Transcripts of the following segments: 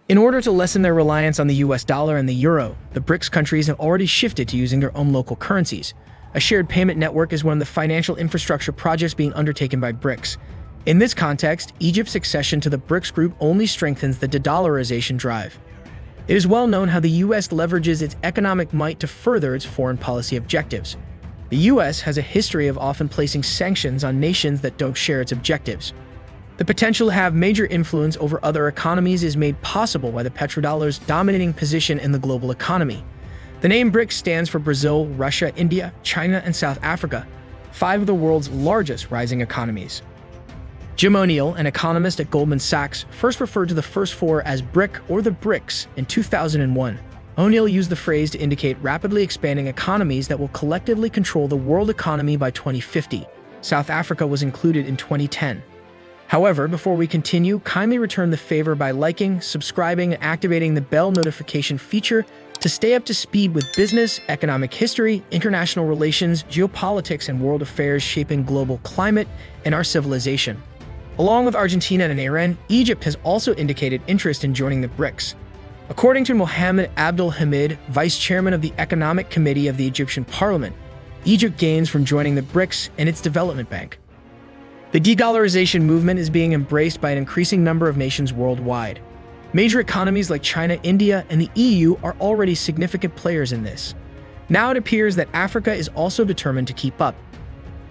In order to lessen their reliance on the US dollar and the euro, the BRICS countries have already shifted to using their own local currencies. A shared payment network is one of the financial infrastructure projects being undertaken by BRICS. In this context, Egypt's accession to the BRICS group only strengthens the de-dollarization drive. It is well known how the US leverages its economic might to further its foreign policy objectives. The US has a history of often placing sanctions on nations that don't share its objectives. The potential to have major influence over other economies is made possible by the petrodollar's dominating position in the global economy. The name BRICS stands for Brazil, Russia, India, China, and South Africa, 5 of the world's largest rising economies. Jim O'Neill, an economist at Goldman Sachs, first referred to the first 4 as BRIC or the BRICS in 2001. O'Neill used the phrase to indicate rapidly expanding economies that will collectively control the world economy by 2050. South Africa was included in 2010. However, before we continue, kindly return the favor by liking, subscribing, and activating the bell notification feature to stay up to speed with business, economic history, international relations, geopolitics, and world affairs shaping global climate and our civilization. Along with Argentina and Iran, Egypt has also indicated interest in joining the BRICS. According to Mohammed Abdul Hamid, vice chairman of the Economic Committee of the Egyptian Parliament, Egypt gains from joining the BRICS and its development bank. The de-dollarization movement is being embraced by an increasing number of nations worldwide. Major economies like China, India, and the EU are already significant players in this. Now it appears that Africa is also determined to keep up.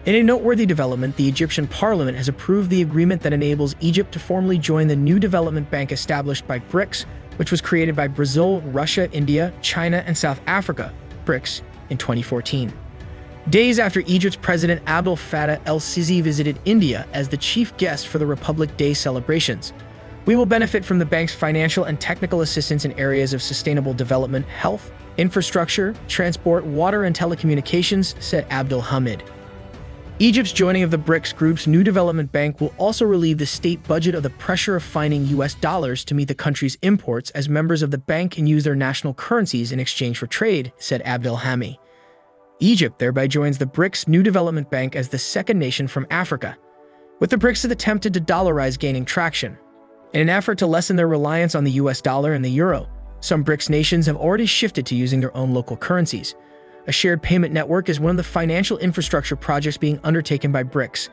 In a noteworthy development, the Egyptian parliament has approved the agreement that enables Egypt to formally join the new development bank established by BRICS, which was created by Brazil, Russia, India, China, and South Africa, BRICS, in 2014. Days after Egypt's President Abdel Fattah el-Sisi visited India as the chief guest for the Republic Day celebrations. We will benefit from the bank's financial and technical assistance in areas of sustainable development, health, infrastructure, transport, water, and telecommunications, said Abdul Hamid. Egypt's joining of the BRICS group's new development bank will also relieve the state budget of the pressure of finding US dollars to meet the country's imports, as members of the bank can use their national currencies in exchange for trade, said Abdel Hamid. Egypt thereby joins the BRICS new development bank as the second nation from Africa, with the BRICS attempted to dollarize gaining traction. In an effort to lessen their reliance on the US dollar and the euro, some BRICS nations have already shifted to using their own local currencies. A shared payment network is one of the financial infrastructure projects being undertaken by BRICS.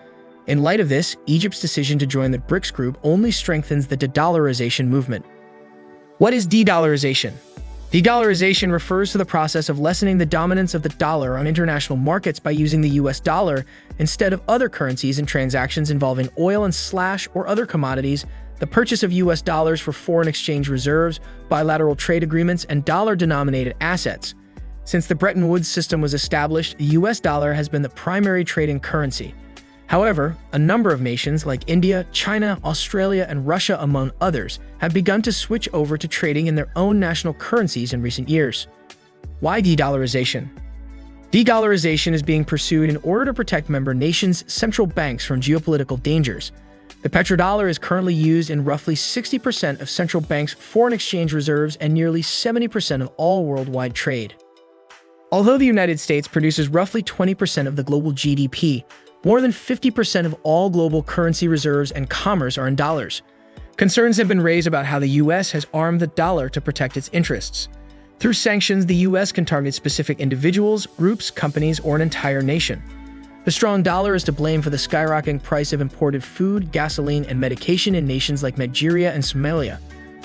In light of this, Egypt's decision to join the BRICS group only strengthens the de-dollarization movement. What is de-dollarization? De-dollarization refers to the process of lessening the dominance of the dollar on international markets by using the US dollar instead of other currencies in transactions involving oil and or other commodities, the purchase of US dollars for foreign exchange reserves, bilateral trade agreements, and dollar-denominated assets. Since the Bretton Woods system was established, the US dollar has been the primary trading currency. However, a number of nations like India, China, Australia, and Russia, among others, have begun to switch over to trading in their own national currencies in recent years. Why de-dollarization? De-dollarization is being pursued in order to protect member nations' central banks from geopolitical dangers. The petrodollar is currently used in roughly 60% of central banks' foreign exchange reserves and nearly 70% of all worldwide trade. Although the United States produces roughly 20% of the global GDP, more than 50% of all global currency reserves and commerce are in dollars. Concerns have been raised about how the US has armed the dollar to protect its interests. Through sanctions, the US can target specific individuals, groups, companies, or an entire nation. The strong dollar is to blame for the skyrocketing price of imported food, gasoline, and medication in nations like Nigeria and Somalia.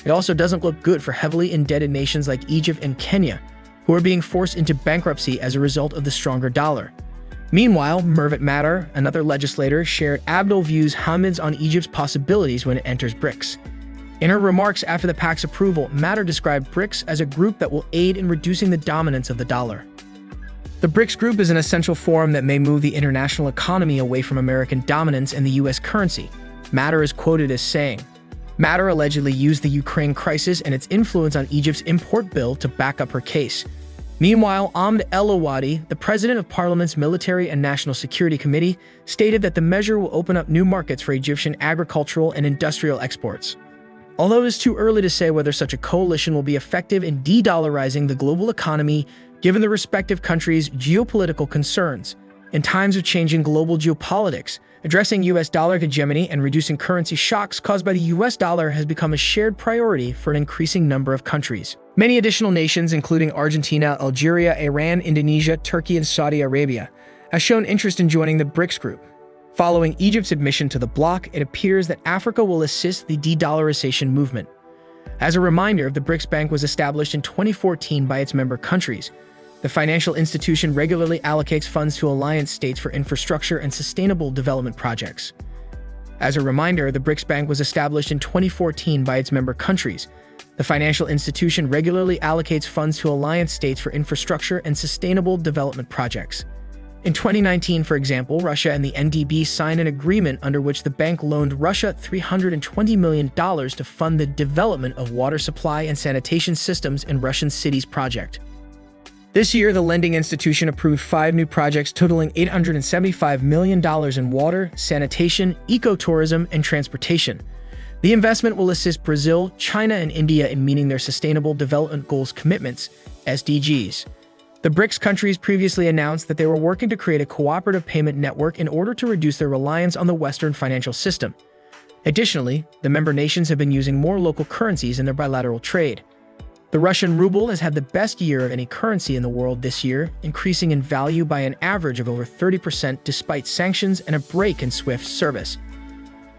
It also doesn't look good for heavily indebted nations like Egypt and Kenya, who are being forced into bankruptcy as a result of the stronger dollar. Meanwhile, Mervit Matter, another legislator, shared Abdul views Hamid's on Egypt's possibilities when it enters BRICS. In her remarks after the pact's approval, Matter described BRICS as a group that will aid in reducing the dominance of the dollar. The BRICS group is an essential forum that may move the international economy away from American dominance in the US currency, Matter is quoted as saying. Matter allegedly used the Ukraine crisis and its influence on Egypt's import bill to back up her case. Meanwhile, Ahmed El-Awadi, the president of Parliament's Military and National Security Committee, stated that the measure will open up new markets for Egyptian agricultural and industrial exports. Although it is too early to say whether such a coalition will be effective in de-dollarizing the global economy, given the respective countries' geopolitical concerns, in times of changing global geopolitics, Addressing US dollar hegemony and reducing currency shocks caused by the US dollar has become a shared priority for an increasing number of countries. Many additional nations, including Argentina, Algeria, Iran, Indonesia, Turkey, and Saudi Arabia, have shown interest in joining the BRICS group. Following Egypt's admission to the bloc, it appears that Africa will assist the de-dollarization movement. As a reminder, the BRICS Bank was established in 2014 by its member countries. The financial institution regularly allocates funds to alliance states for infrastructure and sustainable development projects. As a reminder, the BRICS Bank was established in 2014 by its member countries. The financial institution regularly allocates funds to alliance states for infrastructure and sustainable development projects. In 2019, for example, Russia and the NDB signed an agreement under which the bank loaned Russia $320 million to fund the development of water supply and sanitation systems in Russian cities project. This year, the lending institution approved 5 new projects totaling $875 million in water, sanitation, ecotourism, and transportation. The investment will assist Brazil, China, and India in meeting their Sustainable Development Goals commitments, SDGs. The BRICS countries previously announced that they were working to create a cooperative payment network in order to reduce their reliance on the Western financial system. Additionally, the member nations have been using more local currencies in their bilateral trade. The Russian ruble has had the best year of any currency in the world this year, increasing in value by an average of over 30% despite sanctions and a break in SWIFT service.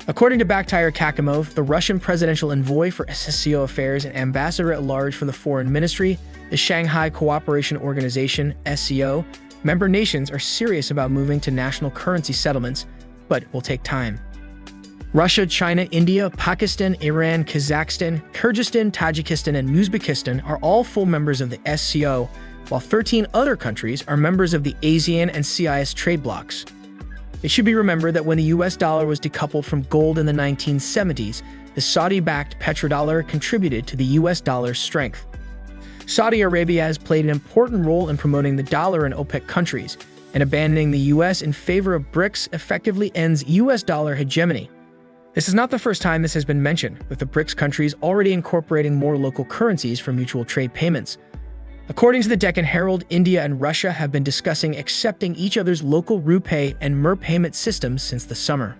According to Bakhtyar Kakimov, the Russian presidential envoy for SCO affairs and ambassador at large for the foreign ministry, the Shanghai Cooperation Organization (SCO), member nations are serious about moving to national currency settlements, but it will take time. Russia, China, India, Pakistan, Iran, Kazakhstan, Kyrgyzstan, Tajikistan, and Uzbekistan are all full members of the SCO, while 13 other countries are members of the ASEAN and CIS trade blocs. It should be remembered that when the US dollar was decoupled from gold in the 1970s, the Saudi-backed petrodollar contributed to the US dollar's strength. Saudi Arabia has played an important role in promoting the dollar in OPEC countries, and abandoning the US in favor of BRICS effectively ends US dollar hegemony. This is not the first time this has been mentioned, with the BRICS countries already incorporating more local currencies for mutual trade payments. According to the Deccan Herald, India and Russia have been discussing accepting each other's local rupee and mer payment systems since the summer.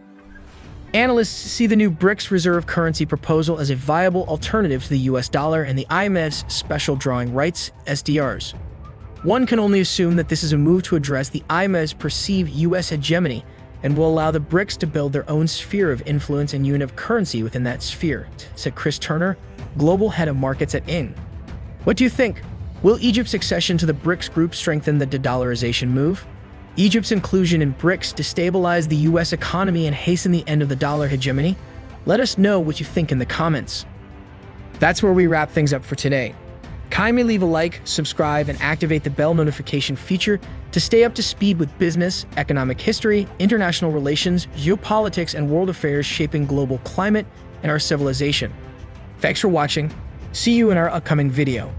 Analysts see the new BRICS reserve currency proposal as a viable alternative to the US dollar and the IMF's special drawing rights, SDRs. One can only assume that this is a move to address the IMF's perceived US hegemony and will allow the BRICS to build their own sphere of influence and unit of currency within that sphere, said Chris Turner, global head of markets at ING. What do you think? Will Egypt's accession to the BRICS group strengthen the de-dollarization move? Egypt's inclusion in BRICS destabilize the US economy and hasten the end of the dollar hegemony? Let us know what you think in the comments. That's where we wrap things up for today. Kindly leave a like, subscribe, and activate the bell notification feature to stay up to speed with business, economic history, international relations, geopolitics, and world affairs shaping global climate and our civilization. Thanks for watching. See you in our upcoming video.